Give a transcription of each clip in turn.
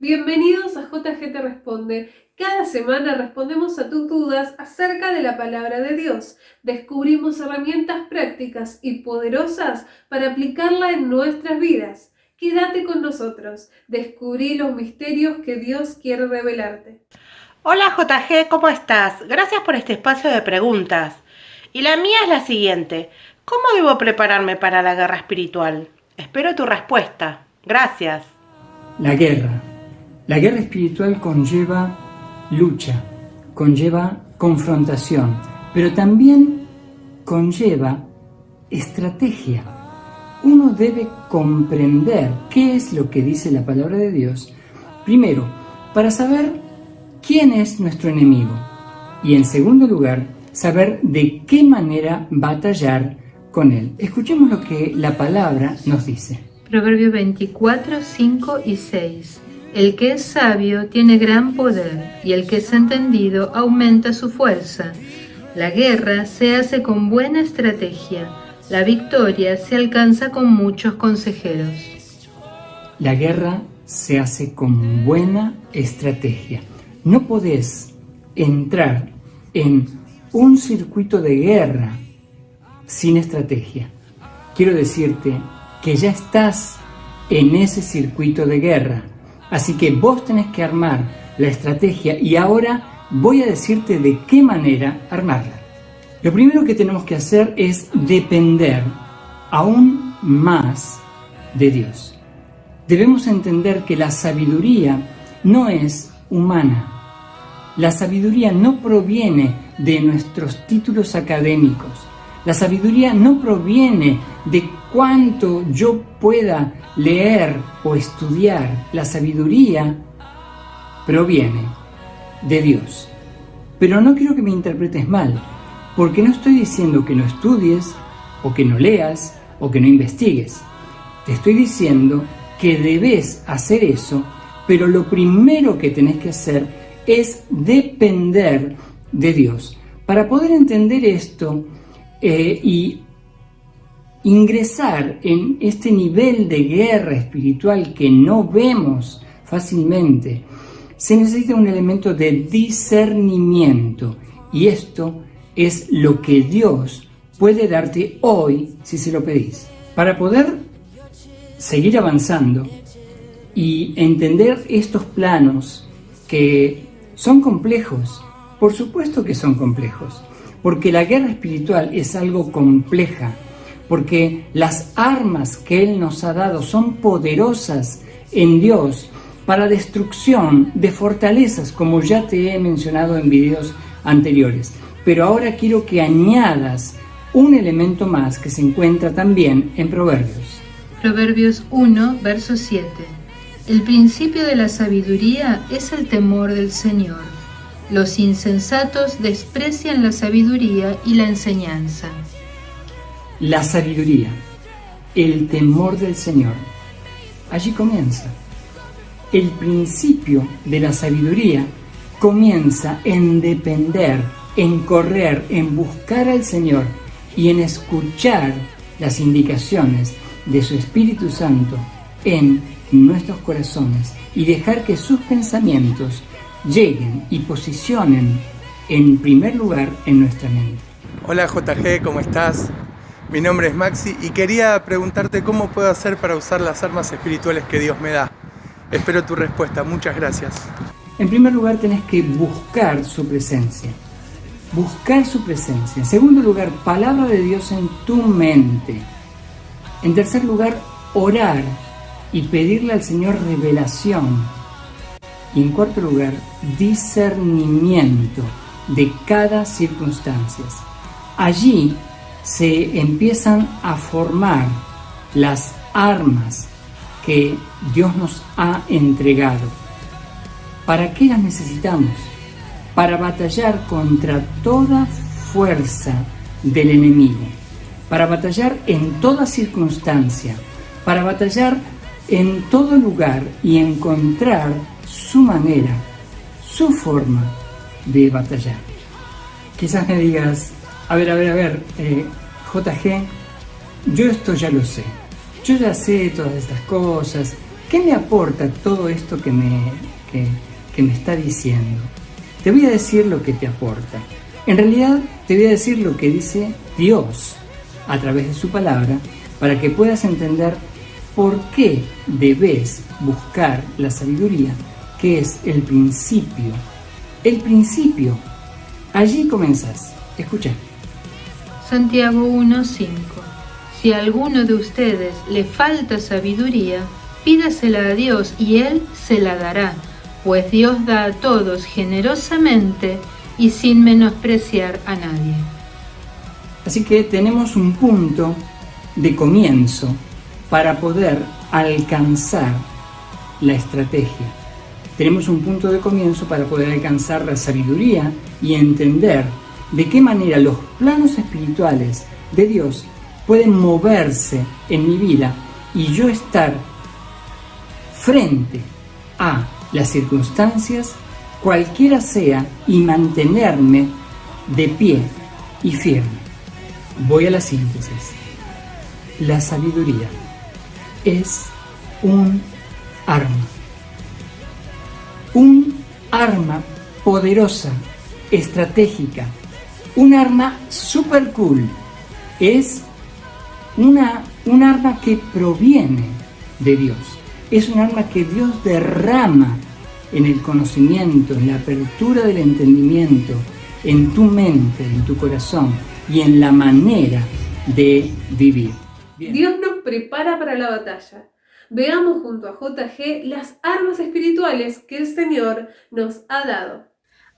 Bienvenidos a JG Te Responde. Cada semana respondemos a tus dudas acerca de la palabra de Dios. Descubrimos herramientas prácticas y poderosas para aplicarla en nuestras vidas. Quédate con nosotros. Descubrí los misterios que Dios quiere revelarte. Hola JG, ¿cómo estás? Gracias por este espacio de preguntas. Y la mía es la siguiente. ¿Cómo debo prepararme para la guerra espiritual? Espero tu respuesta. Gracias. La guerra. La guerra espiritual conlleva lucha, conlleva confrontación, pero también conlleva estrategia. Uno debe comprender qué es lo que dice la palabra de Dios, primero, para saber quién es nuestro enemigo y, en segundo lugar, saber de qué manera batallar con él. Escuchemos lo que la palabra nos dice. Proverbios 24, 5 y 6. El que es sabio tiene gran poder, y el que es entendido aumenta su fuerza. La guerra se hace con buena estrategia, la victoria se alcanza con muchos consejeros. La guerra se hace con buena estrategia. No podés entrar en un circuito de guerra sin estrategia. Quiero decirte que ya estás en ese circuito de guerra. Así que vos tenés que armar la estrategia y ahora voy a decirte de qué manera armarla. Lo primero que tenemos que hacer es depender aún más de Dios. Debemos entender que la sabiduría no es humana. La sabiduría no proviene de nuestros títulos académicos. La sabiduría no proviene de cuánto yo pueda leer o estudiar. La sabiduría proviene de Dios. Pero no quiero que me interpretes mal, porque no estoy diciendo que no estudies, o que no leas, o que no investigues. Te estoy diciendo que debes hacer eso, pero lo primero que tenés que hacer es depender de Dios. Para poder entender esto, y ingresar en este nivel de guerra espiritual que no vemos fácilmente, se necesita un elemento de discernimiento, y esto es lo que Dios puede darte hoy si se lo pedís. Para poder seguir avanzando y entender estos planos que son complejos, por supuesto que son complejos, porque la guerra espiritual es algo compleja, porque las armas que Él nos ha dado son poderosas en Dios para destrucción de fortalezas, como ya te he mencionado en videos anteriores. Pero ahora quiero que añadas un elemento más que se encuentra también en Proverbios. Proverbios 1, verso 7. El principio de la sabiduría es el temor del Señor. Los insensatos desprecian la sabiduría y la enseñanza. La sabiduría, el temor del Señor. Allí comienza. El principio de la sabiduría comienza en depender, en correr, en buscar al Señor y en escuchar las indicaciones de su Espíritu Santo en nuestros corazones y dejar que sus pensamientos lleguen y posicionen en primer lugar en nuestra mente. Hola JG, ¿cómo estás? Mi nombre es Maxi y quería preguntarte cómo puedo hacer para usar las armas espirituales que Dios me da. Espero tu respuesta, muchas gracias. En primer lugar tenés que buscar su presencia. Buscar su presencia. En segundo lugar, palabra de Dios en tu mente. En tercer lugar, orar y pedirle al Señor revelación. Y en cuarto lugar, discernimiento de cada circunstancia. Allí se empiezan a formar las armas que Dios nos ha entregado. ¿Para qué las necesitamos? Para batallar contra toda fuerza del enemigo, para batallar en toda circunstancia, para batallar en todo lugar y encontrar su manera, su forma de batallar. Quizás me digas, a ver, JG, yo esto ya lo sé. Yo ya sé todas estas cosas, ¿qué me aporta todo esto que me está diciendo? Te voy a decir lo que te aporta. En realidad, te voy a decir lo que dice Dios a través de su palabra para que puedas entender por qué debes buscar la sabiduría, que es el principio. El principio. Allí comenzás. Escucha. Santiago 1:5. Si a alguno de ustedes le falta sabiduría, pídasela a Dios y Él se la dará, pues Dios da a todos generosamente y sin menospreciar a nadie. Así que tenemos un punto de comienzo para poder alcanzar la estrategia. Tenemos un punto de comienzo para poder alcanzar la sabiduría y entender de qué manera los planos espirituales de Dios pueden moverse en mi vida y yo estar frente a las circunstancias, cualquiera sea, y mantenerme de pie y firme. Voy a la síntesis. La sabiduría es un arma poderosa, estratégica, un arma super cool. Es un arma que proviene de Dios. Es un arma que Dios derrama en el conocimiento, en la apertura del entendimiento, en tu mente, en tu corazón y en la manera de vivir. Bien. Dios nos prepara para la batalla. Veamos junto a JG las armas espirituales que el Señor nos ha dado.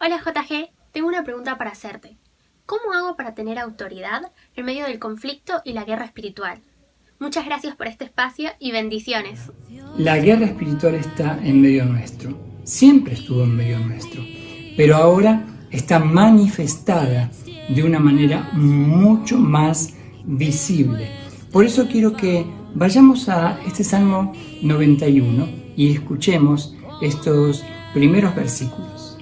Hola JG, tengo una pregunta para hacerte. ¿Cómo hago para tener autoridad en medio del conflicto y la guerra espiritual? Muchas gracias por este espacio y bendiciones. La guerra espiritual está en medio nuestro. Siempre estuvo en medio nuestro. Pero ahora está manifestada de una manera mucho más visible. Por eso quiero que vayamos a este Salmo 91 y escuchemos estos primeros versículos.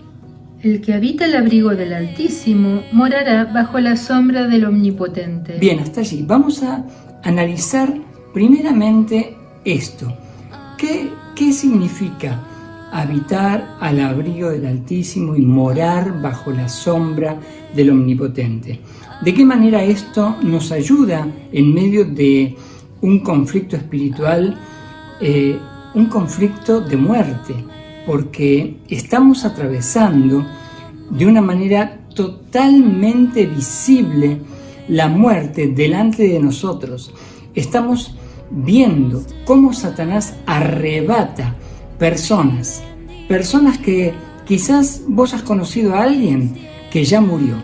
El que habita el abrigo del Altísimo morará bajo la sombra del Omnipotente. Bien, hasta allí. Vamos a analizar primeramente esto. ¿Qué significa habitar al abrigo del Altísimo y morar bajo la sombra del Omnipotente? ¿De qué manera esto nos ayuda en medio de un conflicto espiritual, un conflicto de muerte? Porque estamos atravesando de una manera totalmente visible la muerte delante de nosotros. Estamos viendo cómo Satanás arrebata personas que quizás vos has conocido a alguien que ya murió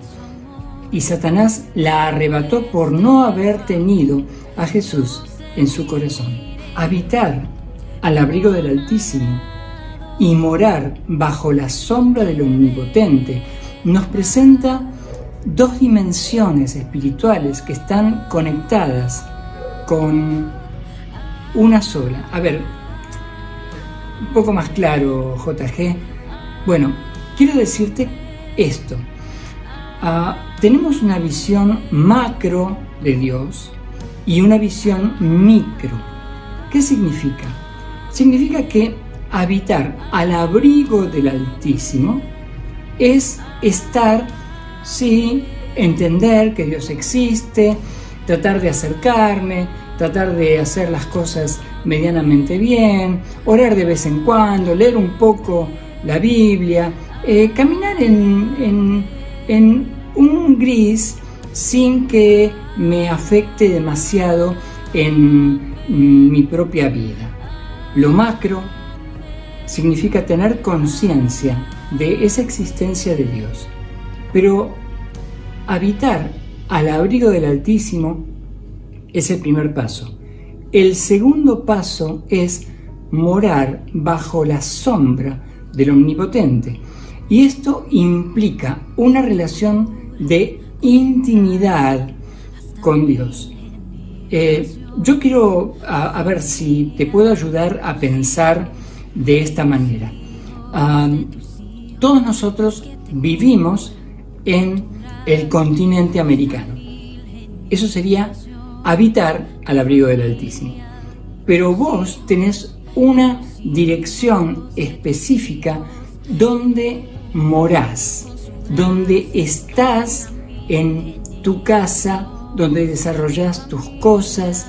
y Satanás la arrebató por no haber tenido a Jesús en su corazón. Habitar al abrigo del Altísimo y morar bajo la sombra del Omnipotente nos presenta dos dimensiones espirituales que están conectadas con una sola. A ver, un poco más claro, JG. Bueno, quiero decirte esto. Tenemos una visión macro de Dios y una visión micro. ¿Qué significa? Significa que habitar al abrigo del Altísimo es estar, sí, entender que Dios existe, tratar de acercarme, tratar de hacer las cosas medianamente bien, orar de vez en cuando, leer un poco la Biblia, caminar en un gris sin que me afecte demasiado en mi propia vida. Lo macro significa tener conciencia de esa existencia de Dios. Pero habitar al abrigo del Altísimo es el primer paso. El segundo paso es morar bajo la sombra del Omnipotente. Y esto implica una relación de intimidad con Dios. Yo quiero a ver si te puedo ayudar a pensar de esta manera. Todos nosotros vivimos en el continente americano. Eso sería habitar al abrigo del Altísimo. Pero vos tenés una dirección específica donde morás, donde estás en tu casa, donde desarrollas tus cosas.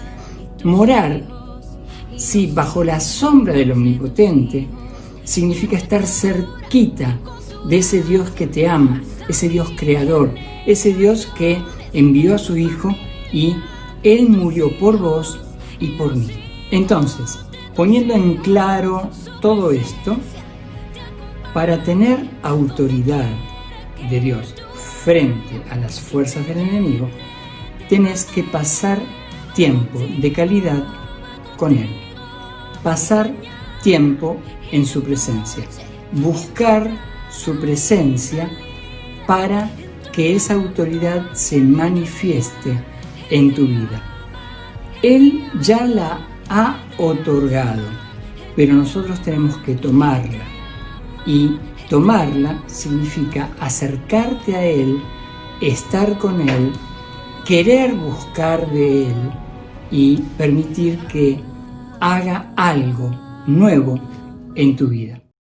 Morar, sí, bajo la sombra del Omnipotente, significa estar cerquita de ese Dios que te ama, ese Dios creador, ese Dios que envió a su Hijo y Él murió por vos y por mí. Entonces, poniendo en claro todo esto, para tener autoridad de Dios frente a las fuerzas del enemigo, tenés que pasar tiempo de calidad con Él, pasar tiempo en su presencia, buscar su presencia para que esa autoridad se manifieste en tu vida. Él ya la ha otorgado, pero nosotros tenemos que tomarla, y tomarla significa acercarte a Él, estar con Él, querer buscar de Él y permitir que haga algo nuevo en tu vida.